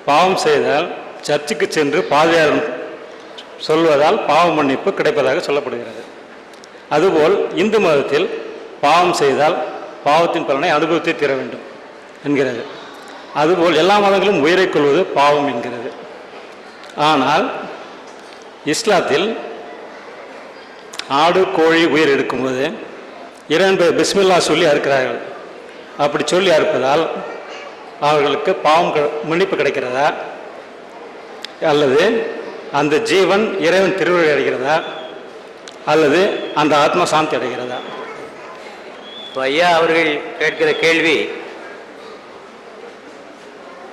பாவம் செய்தால் சர்ச்சுக்கு சென்று பாதியார் சொல்வதால் பாவ மன்னிப்பு கிடைப்பதாக சொல்லப்படுகிறது. அதுபோல் இந்து மதத்தில் பாவம் செய்தால் பாவத்தின் பலனை அனுபவித்தே தீர வேண்டும் என்கிறது. அதுபோல் எல்லா மதங்களும் உயிரை கொள்வது பாவம் என்கிறது. ஆனால் இஸ்லாத்தில் ஆடு கோழி உயிர் எடுக்கும்போது இரண்டு பிஸ்மில்லா சொல்லி அறுக்கிறார்கள். அப்படி சொல்லி அறுப்பதால் அவர்களுக்கு பாவம் மன்னிப்பு கிடைக்கிறதா, அல்லது அந்த ஜீவன் இறைவன் திருவடி அடைகிறதா, அல்லது அந்த ஆத்மா சாந்தி அடைகிறதா? ஐயா அவர்கள் கேட்கிற கேள்வி,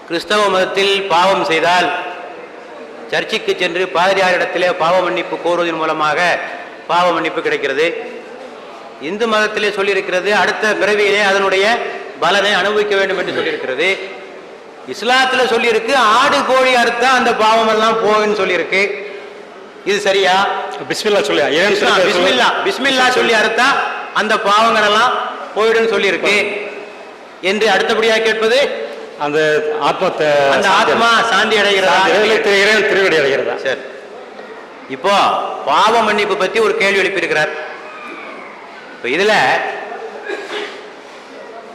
கிறிஸ்தவ மதத்தில் பாவம் செய்தால் சர்ச்சுக்கு சென்று பாதிரியாரிடத்திலே பாவ மன்னிப்பு கோருவதன் மூலமாக பாவ மன்னிப்பு கிடைக்கிறது. இந்து மதத்திலே சொல்லியிருக்கிறது அடுத்த பிறவியிலே அதனுடைய பலனை அனுபவிக்க வேண்டும் என்று சொல்லியிருக்கிறது. இஸ்லாத்தில் சொல்லியிருக்கு ஆடு கோழி அறுத்தா அந்த பாவம் எல்லாம் போகுன்னு சொல்லியிருக்கு. இது சரியா? பிஸ்மில்லா சொல்லி பிஸ்மில்லா சொல்லி அறுத்தா அந்த பாவங்கள் எல்லாம் போயிடும் சொல்லியிருக்கு என்று அடுத்தபடியாக கேட்பது, அந்த ஆத்மா சாந்தி அடைகிறதா, திருவடி அடைகிறதா? சரி, இப்போ பாவ மன்னிப்பு பத்தி ஒரு கேள்வி எழுப்பியிருக்கிறார். இப்ப இதுல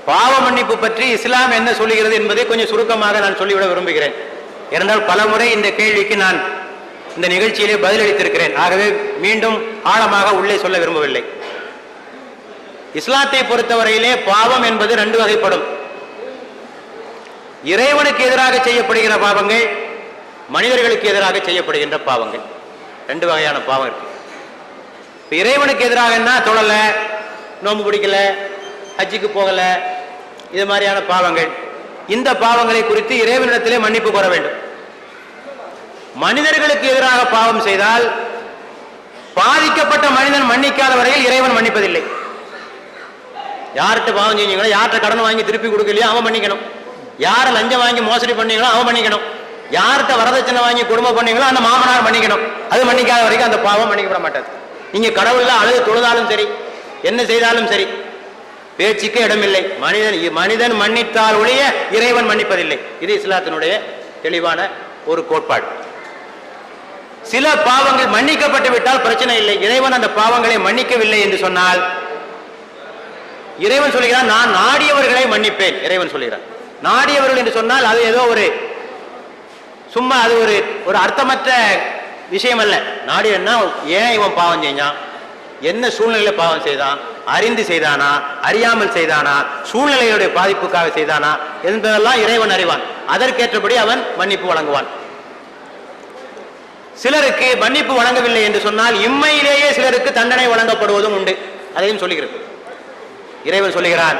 பாவ மன்னிப்பு பற்றி இஸ்லாம் என்ன சொல்லுகிறது என்பதை கொஞ்சம் சுருக்கமாக நான் சொல்லிவிட விரும்புகிறேன். ஏனென்றால் பல முறை இந்த கேள்விக்கு நான் இந்த நிகழ்ச்சியிலே பதிலளித்திருக்கிறேன். ஆகவே மீண்டும் ஆழமாக உள்ளே சொல்ல விரும்பவில்லை. இஸ்லாத்தை பொறுத்தவரையிலே பாவம் என்பது ரெண்டு வகைப்படும். இறைவனுக்கு எதிராக செய்யப்படுகிற பாவங்கள், மனிதர்களுக்கு எதிராக செய்யப்படுகின்ற பாவங்கள். ரெண்டு வகையான பாவம் இருக்கு. இறைவனுக்கு எதிராக என்ன, தொழல, நோம்பு பிடிக்கல, ஹஜ்ஜுக்கு போகல, இது மாதிரியான பாவங்கள். இந்த பாவங்களை குறித்து இறைவனிடத்திலே மன்னிப்பு கோர வேண்டும். மனிதர்களுக்கு எதிராக பாவம் செய்தால் பாதிக்கப்பட்ட மனிதன் மன்னிக்காத வரையில் இறைவன் மன்னிப்பதில்லை. யார்கிட்ட பாவம் செஞ்சீங்களோ, யார்கிட்ட கடன் வாங்கி திருப்பி கொடுக்கலையோ அவன் மன்னிக்கணும். யாரை லஞ்சம் வாங்கி மோசடி பண்ணீங்களோ அவன் மன்னிக்கணும். யார்கிட்ட வரதட்சணை வாங்கி குடும்பம் பண்ணீங்களோ அந்த மாமனார் மன்னிக்கணும். அது மன்னிக்காத வரைக்கும் அந்த பாவம் மன்னிக்கப்பட மாட்டாது. நீங்க கடவுள்ல அழுது தொழுதாலும் சரி, என்ன செய்தாலும் சரி, பேச்சுக்கு இடமில்லை. மனிதன் மன்னித்தால் ஒழிய இறைவன் மன்னிப்பதில்லை. இது இஸ்லாத்தினுடைய தெளிவான ஒரு கோட்பாடு. சில பாவங்கள் மன்னிக்கப்பட்டு விட்டால் பிரச்சனை இல்லை. இறைவன் அந்த பாவங்களை மன்னிக்கவில்லை என்று சொன்னால் இறைவன் சொல்லுகிறான், நான் நாடியவர்களை மன்னிப்பேன். இறைவன் சொல்லுகிறான் நாடியவர்கள் என்று சொன்னால் அது ஏதோ ஒரு சும்மா அது ஒரு அர்த்தமற்ற விஷயம் அல்ல. நாடியன்னா ஏன் இவன் பாவம் செஞ்சான், என்ன சூழ்நிலையில பாவம் செய்தான், அறிந்து செய்தானா, அறியாமல் செய்தானா, சூழ்நிலையுடைய பாதிப்புக்காக செய்தானா என்பதெல்லாம் இறைவன் அறிவான். அதற்கேற்றபடி அவன் மன்னிப்பு வழங்குவான். சிலருக்கு மன்னிப்பு வழங்கவில்லை என்று சொன்னால் இம்மையிலேயே சிலருக்கு தண்டனை வழங்கப்படுவதும் உண்டு. அதையும் சொல்லுகிறது. இறைவன் சொல்லுகிறான்,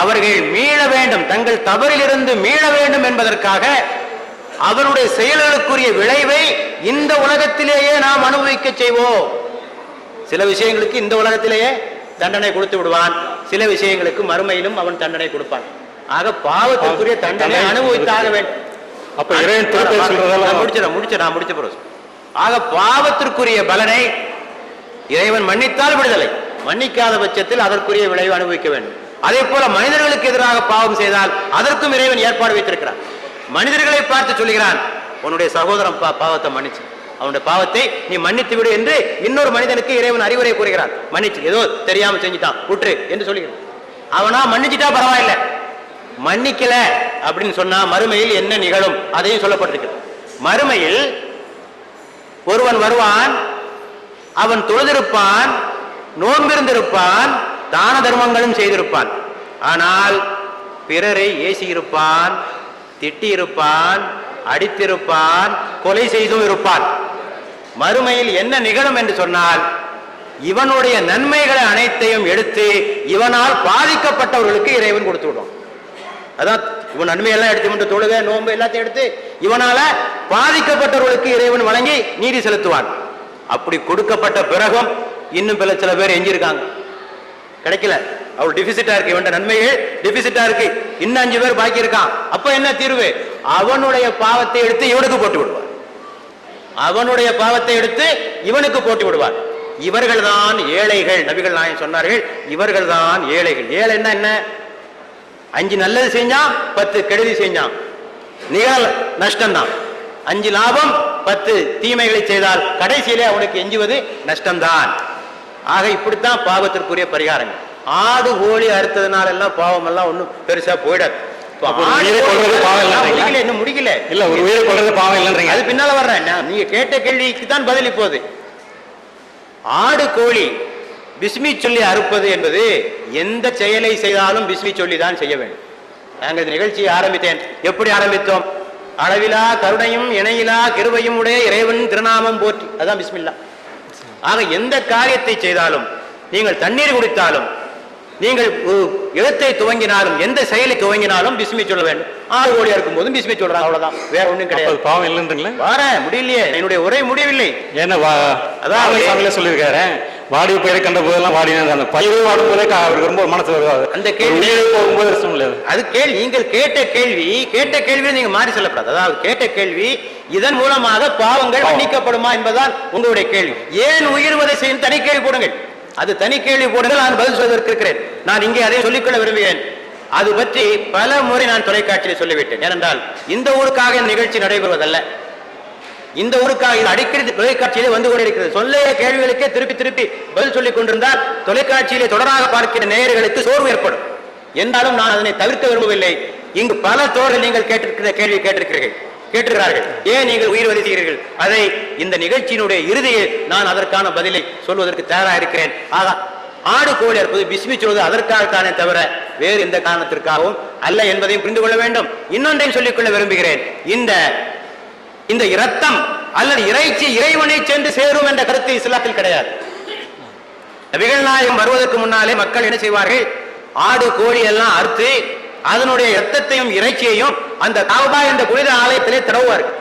அவர்கள் மீள வேண்டும், தங்கள் தவறிலிருந்து மீள வேண்டும் என்பதற்காக அவருடைய செயல்களுக்குரிய விளைவை இந்த உலகத்திலேயே நாம் அனுபவிக்க செய்வோம். சில விஷயங்களுக்கு இந்த உலகத்திலேயே தண்டனை கொடுத்து விடுவான், சில விஷயங்களுக்கு மறுமையிலும் அவன் தண்டனை கொடுப்பான். ஆக பாவத்திற்குரிய தண்டனை அனுபவித்தாக வேண்டும். அப்ப இறைவன் முடிச்ச பிறகு ஆக பாவத்திற்குரிய பலனை இறைவன் மன்னித்தால் விடுதலை, மன்னிக்காத பட்சத்தில் அதற்குரிய விளைவு அனுபவிக்க வேண்டும். அதே போல மனிதர்களுக்கு எதிராக பாவம் செய்தால் அதற்கும் இறைவன் ஏற்பாடு வைத்திருக்கிறான். மனிதர்களை பார்த்து சொல்லுகிறான், உன்னுடைய சகோதரன் பாவத்தை மன்னிச்சு, அவனுடைய பாவத்தை நீ மன்னித்து விடு என்று இன்னொரு மனிதனுக்கு இறைவன் அறிவுரை கூறுகிறான். மன்னிச்சு, ஏதோ தெரியாம செஞ்சுட்டான் விட்டுரு என்று சொல்லுகிறான். அவனா மன்னிச்சுட்டா பரவாயில்ல, மன்னிக்கல அப்படின்னு சொன்னா மறுமையில் என்ன நிகழும் அதையும் சொல்லப்பட்டிருக்கிறது. மறுமையில் ஒருவன் வருவான், அவன் தொழுதிருப்பான், நோன்பிருந்திருப்பான், தான தர்மங்களும் செய்திருப்பான். ஆனால் பிறரை ஏசியிருப்பான், திட்டியிருப்பான், அடித்திருப்பான், கொலை செய்தும் இருப்பான். மறுமையில் என்ன நிகழும் என்று சொன்னால் இவனுடைய நன்மைகளை அனைத்தையும் எடுத்து இவனால் பாதிக்கப்பட்டவர்களுக்கு இறைவன் கொடுத்து விடுவான். அதான் இவன் நன்மையெல்லாம் எடுத்து மட்டும் தொழுக நோன்பு எல்லாத்தையும் எடுத்து இவனால பாதிக்கப்பட்டவர்களுக்கு இறைவன் வழங்கி நீதி செலுத்துவான். அப்படி கொடுக்கப்பட்ட பிறகும் இன்னும் சில பேர் எஞ்சிருக்காங்க, கிடைக்கல, அவள் டிபிசிட்டா இருக்கு, இவன் நன்மைகள் டிபிசிட்டா இருக்கு, இன்னும் 5 பேர் பாக்கி இருக்கான். அப்ப என்ன தீர்வு? அவனுடைய பாவத்தை எடுத்து இவனுக்கு போட்டு விடுவார், அவனுடைய பாவத்தை எடுத்து இவனுக்கு போட்டு விடுவார். இவர்கள் தான் ஏழைகள். நபிகள் நாயகம் சொன்னார்கள், இவர்கள் தான் ஏழைகள். ஏழைன்னா என்ன? 5 நல்லது செஞ்சான், 10 கெடுதி செஞ்சான், நிகழ நஷ்டம்தான். 5 லாபம் 10 தீமைகளை செய்தால் கடைசியிலே அவனுக்கு எஞ்சுவது நஷ்டம்தான். ஆக இப்படித்தான் பாவத்திற்குரிய பரிகாரங்கள். ஆடு கோழி அறுத்ததுனால எல்லாம் பாவம் எல்லாம் ஒன்றும் பெருசா போயிடாது. இன்னும் முடிக்கல இல்ல, ஒரு உயிரை கொள்றது பாவம் இல்லைன்றீங்க. அது பின்னால வர்றேன். நீங்க கேட்ட கேள்விக்கு தான் பதில் இப்போது. ஆடு கோழி பிஸ்மி சொல்லி அறுப்பது என்பது எந்த செயலை செய்தாலும் பிஸ்மி சொல்லி தான் செய்ய வேண்டும். நாங்கள் இந்த நிகழ்ச்சியை ஆரம்பித்தேன். எப்படி ஆரம்பித்தோம்? அளவிலா கருணையும் இணையிலா கிருபையும் உடைய இறைவன் திருநாமம் போற்றி, அதான் பிஸ்மில்லா. ஆக எந்த காரியத்தை செய்தாலும், நீங்கள் தண்ணீர் குடித்தாலும், நீங்கள் எழுத்தை துவங்கினாலும், எந்த செயலை துவங்கினாலும் பிஸ்மி சொல்ல வேண்டும். ஆடு கோழியா இருக்கும் போதும் பிஸ்மி சொல்றாங்க, அவ்வளவுதான், வேற ஒண்ணும் கிடையாது. பாவம் இல்லைன்றீங்களா? வர முடியலையே, என்னுடைய உரை முடியவில்லை. ஏன்னா அதான் சொல்லியிருக்காரு, வாடி பயிரை கண்ட போதெல்லாம் வாடினது, அந்த பயிரை வாடும் போதே அவருக்கு ரொம்ப மனசு வருவாது. அந்த கேள்வி போகும்போது இஷ்டம் இல்லை. அது கேள்வி, நீங்கள் கேட்ட கேள்வியை நீங்க மாறி சொல்லப்படாது. அதாவது கேட்ட கேள்வி, இதன் மூலமாக பாவங்கள் மன்னிக்கப்படுமா என்பதுதான் உங்களுடைய கேள்வி. ஏன் உயிர்வதை செய்யும் தனி கேள்வி போடுங்கள். அது தனி கேள்வி போடுங்கள், நான் பதில் சொல்வதற்கு இருக்கிறேன். நான் இங்கே அதை சொல்லிக்கொள்ள விரும்புகிறேன். அது பற்றி பல முறை நான் தொலைக்காட்சியில் சொல்லிவிட்டேன். ஏனென்றால் இந்த ஊருக்காக இந்த நிகழ்ச்சி நடைபெறுவதல்ல, இந்த ஊருக்காக அடிக்கடி தொலைக்காட்சியிலே வந்து கொண்டிருக்கிறது. சொல்ல கேள்விகளுக்கே திருப்பி திருப்பி பதில் சொல்லிக் கொண்டிருந்தால் தொலைக்காட்சியிலே தொடராக பார்க்கிற நேயர்களுக்கு சோர்வு ஏற்படும். என்றாலும் நான் அதனை தவிர்க்க விரும்பவில்லை. இங்கு பல தோழர்கள் நீங்கள் கேட்டிருக்கிற கேள்வி கேட்டிருக்கிறார்கள், ஏன் நீங்கள் உயிர் வதை செய்கிறீர்கள்? அதை இந்த நிகழ்ச்சியினுடைய இறுதியில் நான் அதற்கான பதிலை சொல்வதற்கு தயாராக இருக்கிறேன். ஆக ஆடு கோழி அறுப்பது பிஸ்மி சொல்வது அதற்காகத்தானே தவிர வேறு எந்த காரணத்திற்காகவும் அல்ல என்பதையும் புரிந்து கொள்ள வேண்டும். இன்னொன்றையும் சொல்லிக்கொள்ள விரும்புகிறேன். இந்த இரத்தம் அல்லது இறைச்சி இறைவனை சென்று சேரும் என்ற கருத்து இஸ்லாத்தில் கிடையாது. நபிகள் நாயகம் வருவதற்கு முன்னாலே மக்கள் என்ன செய்வார்கள்? ஆடு கோழி எல்லாம் அறுத்து அதனுடைய இரத்தத்தையும் இறைச்சியையும் அந்த காபா என்ற புனித ஆலயத்திலே தடவுவார்கள்.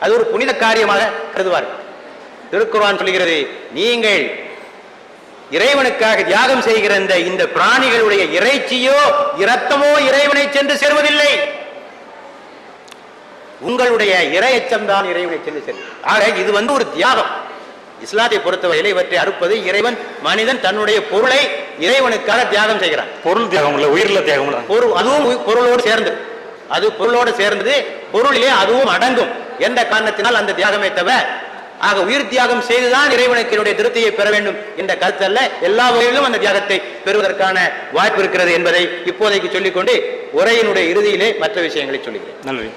அது ஒரு புனித காரியமாக கருதுவார்கள். திருக்குர்ஆன் சொல்கிறது, நீங்கள் இறைவனுக்காக தியாகம் செய்கிற இந்த பிராணிகளுடைய இறைச்சியோ இரத்தமோ இறைவனை சென்று சேர்வதில்லை. உங்களுடைய இறையச்சம் தான் இறைவனை சென்று செல்லும். ஆக இது ஒரு தியாகம். இஸ்லாத்தை பொறுத்தவரையில் இவற்றை அறுப்பது இறைவன், மனிதன் தன்னுடைய பொருளை இறைவனுக்காக தியாகம் செய்கிறான். பொருள் தியாகம் இல்ல, உயிரில தியாகம். அதுவும் பொருளோடு சேர்ந்தது. அது பொருளோடு சேர்ந்தது, பொருளிலே அதுவும் அடங்கும் என்ற காரணத்தினால் அந்த தியாகமே தவிர, ஆக உயிர் தியாகம் செய்துதான் இறைவனுக்கு என்னுடைய திருப்தியை பெற வேண்டும் என்ற கருத்து அல்ல. எல்லா வகையிலும் அந்த தியாகத்தை பெறுவதற்கான வாய்ப்பு இருக்கிறது என்பதை இப்போதைக்கு சொல்லிக்கொண்டு உரையினுடைய இறுதியிலே மற்ற விஷயங்களை சொல்லுகிறேன். நன்றி.